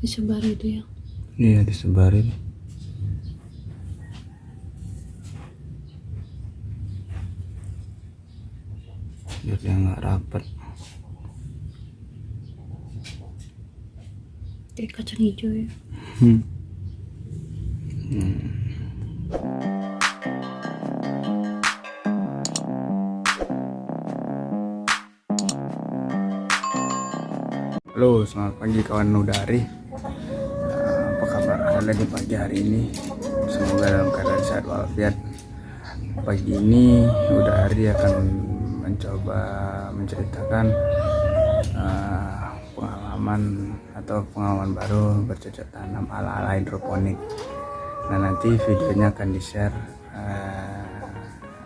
disebar itu ya. Iya, disebarin. Biar dia nggak rapat. Kayak kacang hijau ya. Halo, selamat pagi kawan Nudari. Apa kabar kalian di pagi hari ini? Semoga dalam keadaan sehat walafiat. Pagi ini Nudari akan mencoba menceritakan pengalaman atau pengalaman baru bercocok tanam ala-ala hidroponik. Nah, nanti videonya akan di-share,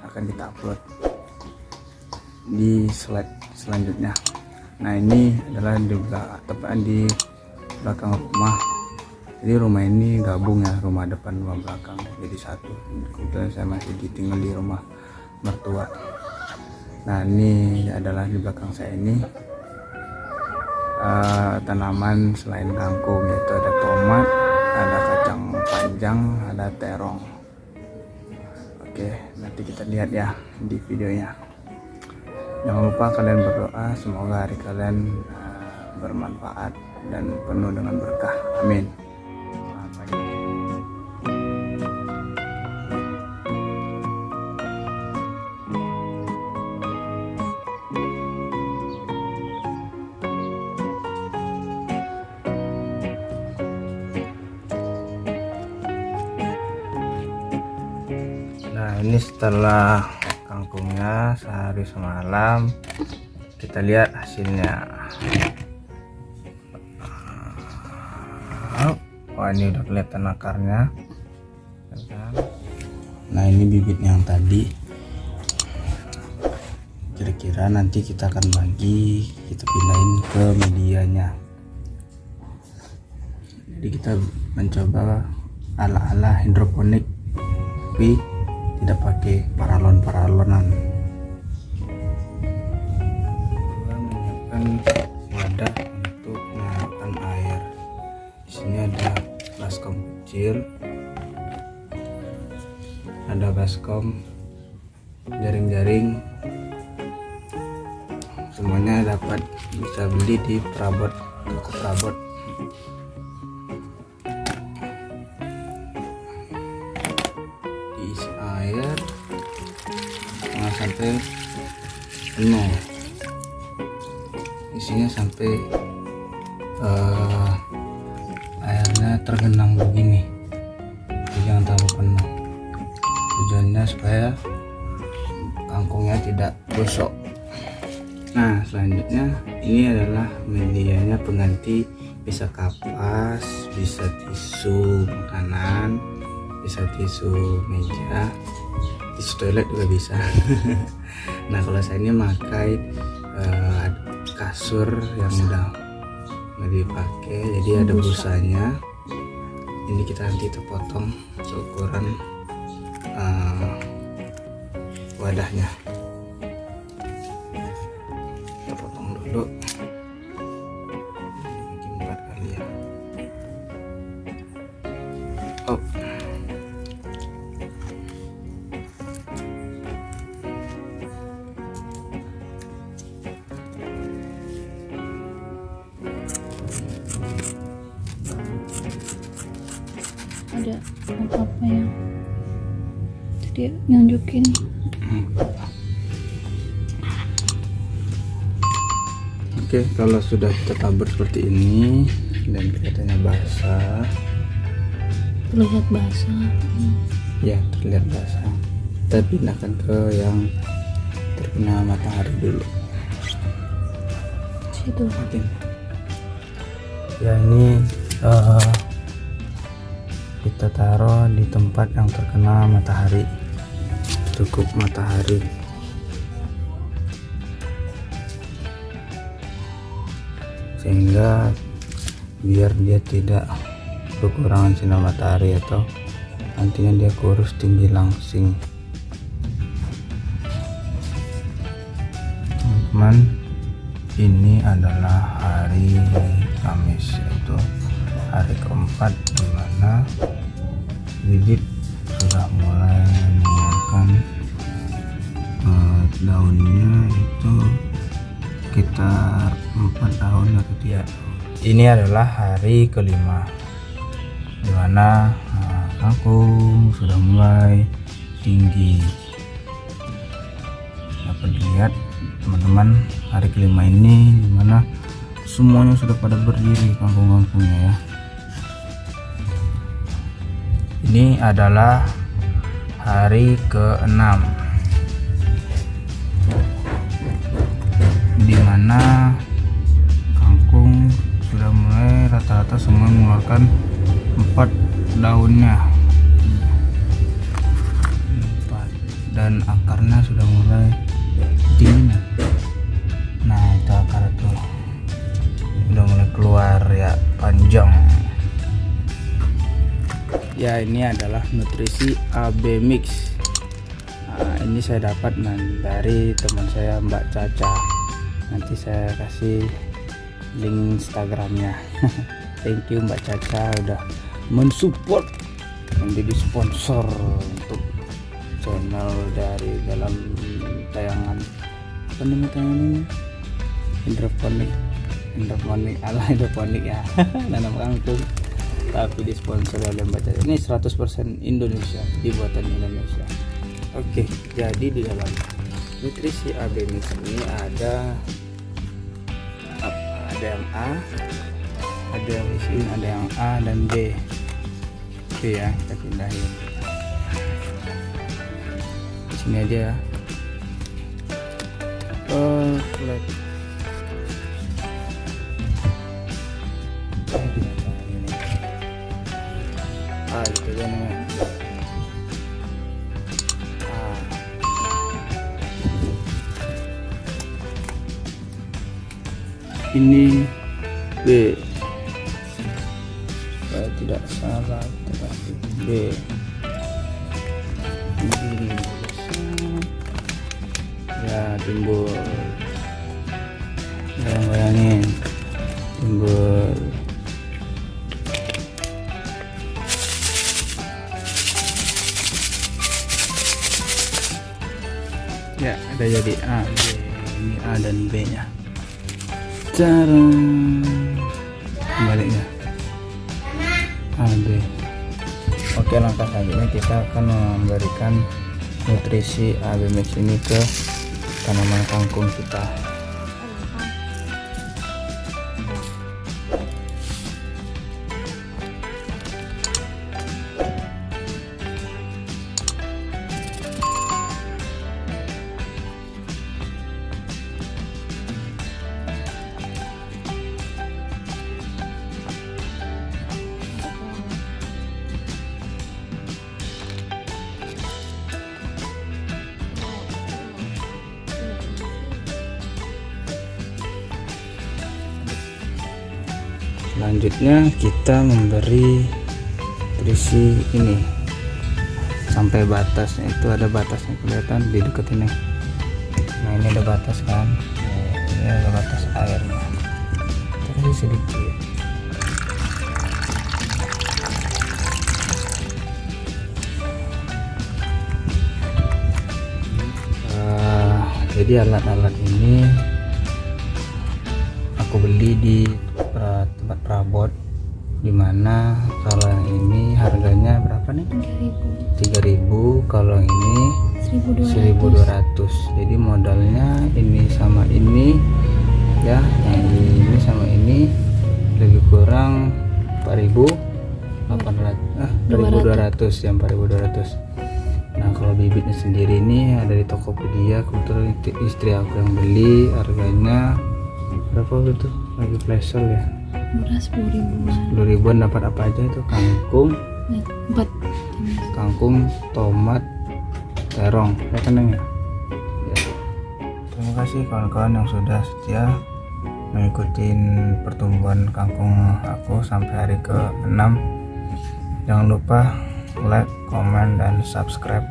akan kita upload di slide selanjutnya. Nah, ini adalah di belakang rumah. Jadi rumah ini gabung ya, rumah depan rumah belakang jadi satu. Kebetulan saya masih tinggal di rumah mertua. Nah, ini adalah di belakang saya ini tanaman selain kangkung, yaitu ada tomat, ada kacang panjang, ada terong. Oke, nanti kita lihat ya di videonya. Jangan lupa kalian berdoa, semoga hari kalian bermanfaat dan penuh dengan berkah. Amin. Selamat pagi. Nah, ini setelah kangkungnya sehari semalam, kita lihat hasilnya. Wah, ini udah kelihatan akarnya. Nah, ini bibit yang tadi. Kira-kira nanti kita akan bagi, kita pindahin ke medianya. Jadi kita mencoba ala-ala hidroponik, tapi tidak pakai paralon-paralonan. Menyiapkan wadah untuk menyalakan air. Di sini ada baskom kecil, ada baskom jaring-jaring. Semuanya dapat bisa beli di perabot, toko perabot. Diisi air jangan sampai penuh, isinya sampai airnya tergenang begini. Jadi jangan terlalu penuh, tujuannya supaya kangkungnya tidak busuk. Nah, selanjutnya ini adalah medianya pengganti, bisa kapas, bisa tisu makanan, bisa tisu meja, tisu toilet juga bisa. Nah, kalau saya ini memakai kasur yang udah nggak dipakai, jadi ada busanya. Ini kita nanti potong seukuran wadahnya. Kita potong dulu, mungkin 4 kali ya. Oh, Ada apa-apa yang tadi nunjukin. Oke, kalau sudah kita tabur seperti ini dan kelihatannya basah, Terlihat basah. ya terlihat basah, kita pindahkan ke yang terkena matahari dulu. Situ. Mungkin ya, ini kita taruh di tempat yang terkena matahari, cukup matahari. Sehingga biar dia tidak kekurangan sinar matahari atau nantinya dia kurus tinggi langsing. Teman-teman, ini adalah hari Kamis, yaitu hari keempat, di mana bibit sudah mulai mengeluarkan daunnya itu sekitar 4 tahun atau 3 tahun. Ini adalah hari kelima, di mana kangkung sudah mulai tinggi. Dapat dilihat teman-teman, hari kelima ini dimana semuanya sudah pada berdiri kangkung-kangkungnya ya. Ini adalah hari ke-6, dimana kangkung sudah mulai rata-rata semua mengeluarkan 4 daunnya, 4, dan akarnya sudah mulai tinggi. Nah itu akar tuh udah mulai keluar ya, panjang ya. Ini adalah nutrisi AB Mix. Nah, ini saya dapat dari teman saya Mbak Caca. Nanti saya kasih link Instagramnya. Thank you Mbak Caca udah mensupport, menjadi sponsor untuk channel dari dalam tayangan apa namanya tayangannya, hidroponik ala hidroponik ya. Nanam kangkung tapi disponsor oleh Mbak Caca. Ini 100% Indonesia, dibuatan Indonesia. Oke, jadi di dalam nutrisi AB Mix ini ada yang A, ada yang isi, ada yang A dan B. Oke ya, kita pindahin di sini aja ya. Flat. Gitu kan ya. Ini B, supaya tidak salah tetapi B. Ini ya timbul, bayangin timbul. Ya, ada jadi A, B. Ini A dan B nya. Cara baliknya A, B. Oke, langkah selanjutnya kita akan memberikan nutrisi AB Mix ini ke tanaman kangkung kita. Selanjutnya kita memberi nutrisi ini sampai batasnya, itu ada batasnya, kelihatan di dekat ini. Nah ini ada batas kan, ini ada batas airnya, terus sedikit. Jadi alat-alat ini aku beli di tempat perabot, dimana kalau yang ini harganya berapa nih? 3.000. Kalau yang ini 1.200. Jadi modalnya ini sama ini ya, yang ini sama ini lebih kurang 4.200 ya, 4.200. Nah kalau bibitnya sendiri ini ada di Tokopedia, kebetulan istri aku yang beli. Harganya berapa gitu, lagi flash sale ya, murah, 10.000-an. Dapat apa aja itu? Kangkung, 4 kangkung, tomat, terong ya kan ya. Terima kasih kawan-kawan yang sudah setia mengikuti pertumbuhan kangkung aku sampai hari ke-6. Jangan lupa like, komen, dan subscribe.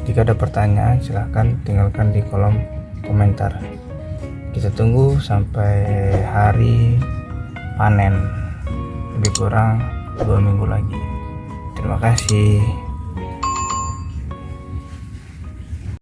Jika ada pertanyaan silahkan tinggalkan di kolom komentar. Kita tunggu sampai hari panen. lebih kurang 2 minggu lagi. Terima kasih.